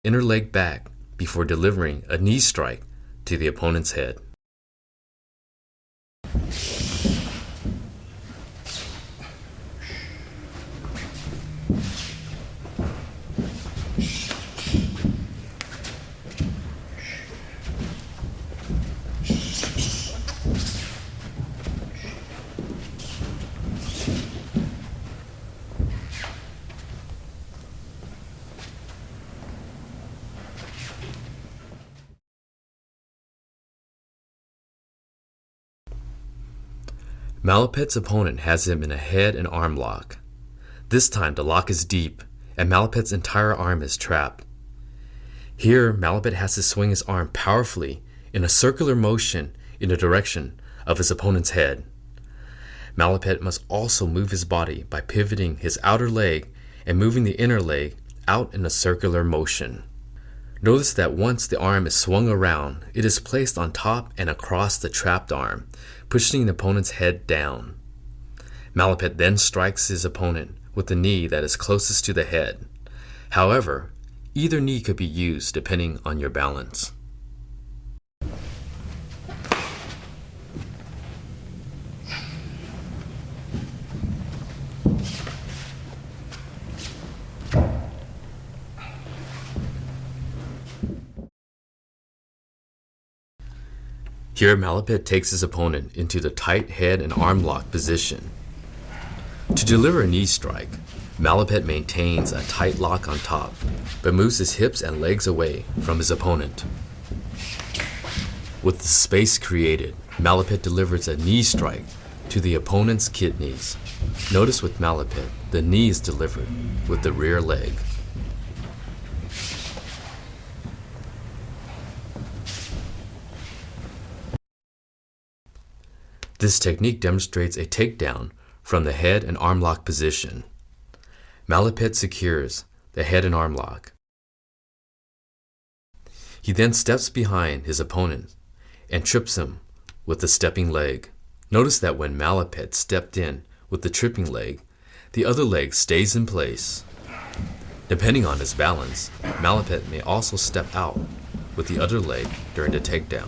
inner leg back before delivering a knee strike to the opponent's head. Malapet's opponent has him in a head and arm lock. This time the lock is deep, and Malapet's entire arm is trapped. Here, Malapet has to swing his arm powerfully in a circular motion in the direction of his opponent's head. Malapet must also move his body by pivoting his outer leg and moving the inner leg out in a circular motion. Notice that once the arm is swung around, it is placed on top and across the trapped arm, pushing the opponent's head down. Malapet then strikes his opponent with the knee that is closest to the head. However, either knee could be used depending on your balance. Here, Malapet takes his opponent into the tight head and arm lock position. To deliver a knee strike, Malapet maintains a tight lock on top, but moves his hips and legs away from his opponent. With the space created, Malapet delivers a knee strike to the opponent's kidneys. Notice with Malapet, the knee is delivered with the rear leg. This technique demonstrates a takedown from the head and arm lock position. Malapet secures the head and arm lock. He then steps behind his opponent and trips him with the stepping leg. Notice that when Malapet stepped in with the tripping leg, the other leg stays in place. Depending on his balance, Malapet may also step out with the other leg during the takedown.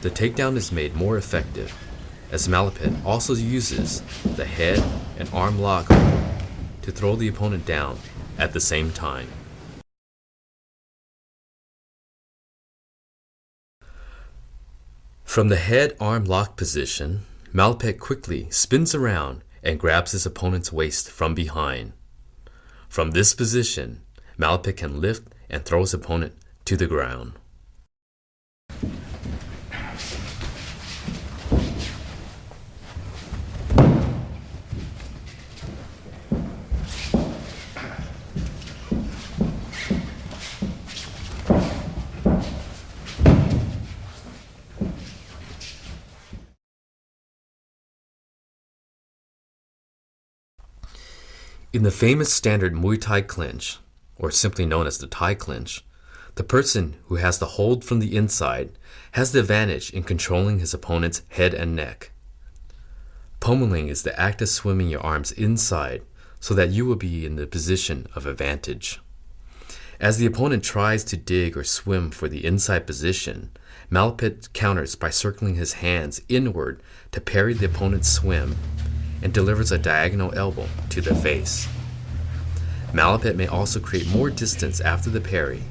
The takedown is made more effective as Malapet also uses the head and arm lock to throw the opponent down at the same time. From the head-arm lock position, Malapet quickly spins around and grabs his opponent's waist from behind. From this position, Malapet can lift and throw his opponent to the ground. In the famous standard Muay Thai clinch, or simply known as the Thai clinch, the person who has the hold from the inside has the advantage in controlling his opponent's head and neck. Pummeling is the act of swimming your arms inside so that you will be in the position of advantage. As the opponent tries to dig or swim for the inside position, Malapet counters by circling his hands inward to parry the opponent's swim and delivers a diagonal elbow to the face. Malapet may also create more distance after the parry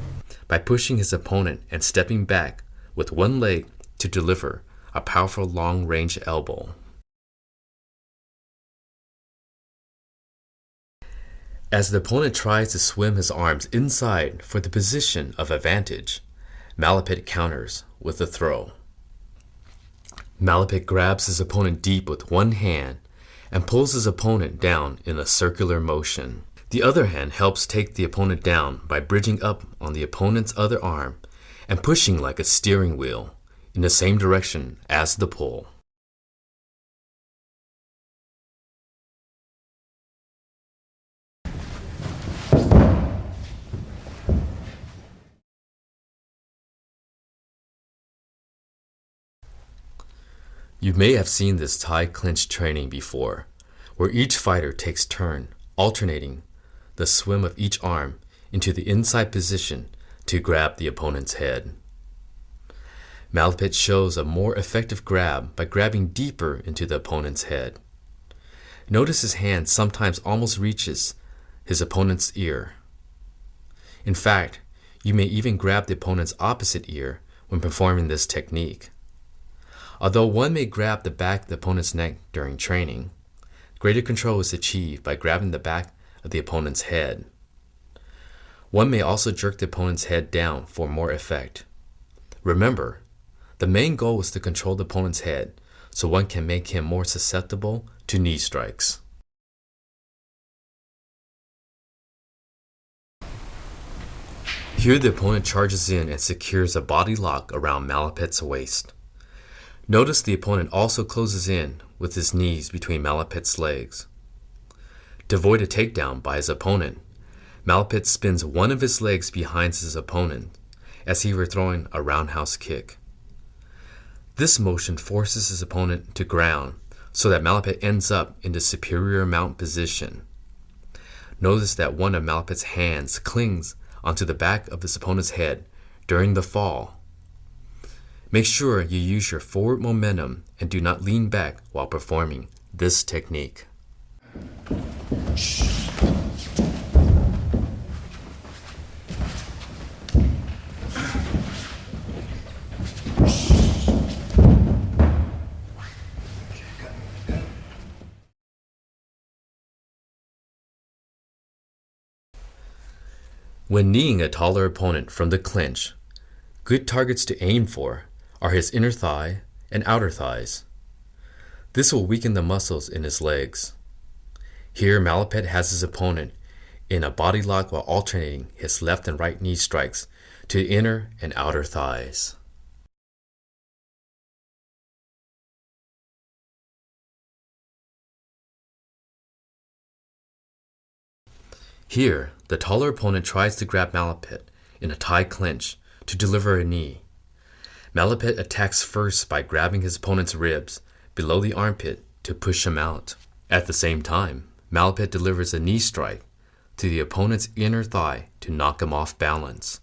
by pushing his opponent and stepping back with one leg to deliver a powerful long-range elbow. As the opponent tries to swim his arms inside for the position of advantage, Malapet counters with a throw. Malapet grabs his opponent deep with one hand and pulls his opponent down in a circular motion. The other hand helps take the opponent down by bridging up on the opponent's other arm and pushing like a steering wheel in the same direction as the pull. You may have seen this Thai clinch training before, where each fighter takes turn alternating the swim of each arm into the inside position to grab the opponent's head. Malapit shows a more effective grab by grabbing deeper into the opponent's head. Notice his hand sometimes almost reaches his opponent's ear. In fact, you may even grab the opponent's opposite ear when performing this technique. Although one may grab the back of the opponent's neck during training, greater control is achieved by grabbing the back of the opponent's head. One may also jerk the opponent's head down for more effect. Remember, the main goal is to control the opponent's head so one can make him more susceptible to knee strikes. Here the opponent charges in and secures a body lock around Malapit's waist. Notice the opponent also closes in with his knees between Malapit's legs. To avoid a takedown by his opponent, Malapit spins one of his legs behind his opponent as he were throwing a roundhouse kick. This motion forces his opponent to ground so that Malapit ends up in the superior mount position. Notice that one of Malapit's hands clings onto the back of his opponent's head during the fall. Make sure you use your forward momentum and do not lean back while performing this technique. When kneeing a taller opponent from the clinch, good targets to aim for are his inner thigh and outer thighs. This will weaken the muscles in his legs. Here Malapit has his opponent in a body lock while alternating his left and right knee strikes to inner and outer thighs. Here, the taller opponent tries to grab Malapit in a Thai clinch to deliver a knee. Malapit attacks first by grabbing his opponent's ribs below the armpit to push him out. At the same time, Malapit delivers a knee strike to the opponent's inner thigh to knock him off balance.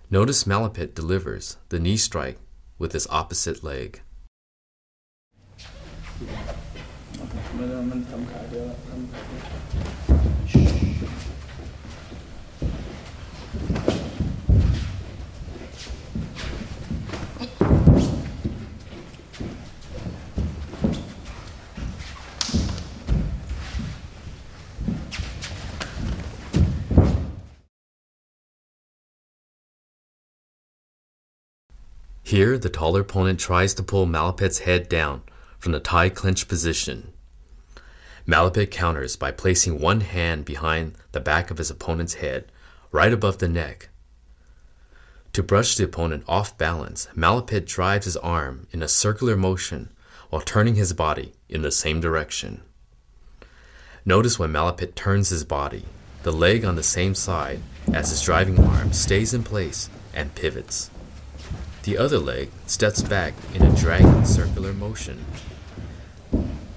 Notice Malapit delivers the knee strike with his opposite leg. Here, the taller opponent tries to pull Malapit's head down from the Thai clinch position. Malapit counters by placing one hand behind the back of his opponent's head, right above the neck. To brush the opponent off balance, Malapit drives his arm in a circular motion while turning his body in the same direction. Notice when Malapit turns his body, the leg on the same side as his driving arm stays in place and pivots. The other leg steps back in a dragging circular motion.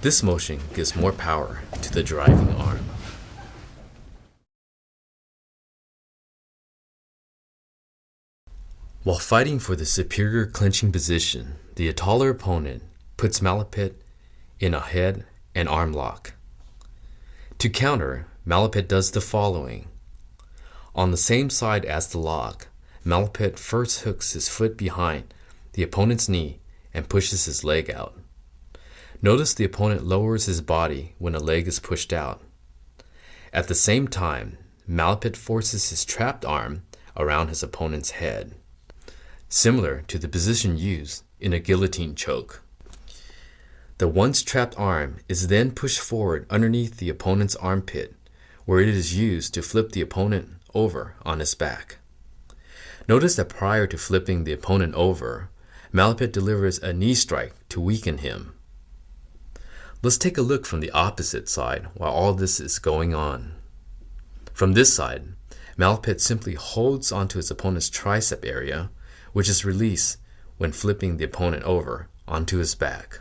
This motion gives more power to the driving arm. While fighting for the superior clinching position, the taller opponent puts Malapit in a head and arm lock. To counter, Malapit does the following. On the same side as the lock, Malapit first hooks his foot behind the opponent's knee and pushes his leg out. Notice the opponent lowers his body when a leg is pushed out. At the same time, Malapit forces his trapped arm around his opponent's head, similar to the position used in a guillotine choke. The once trapped arm is then pushed forward underneath the opponent's armpit, where it is used to flip the opponent over on his back. Notice that prior to flipping the opponent over, Malapit delivers a knee strike to weaken him. Let's take a look from the opposite side while all this is going on. From this side, Malapit simply holds onto his opponent's tricep area, which is released when flipping the opponent over onto his back.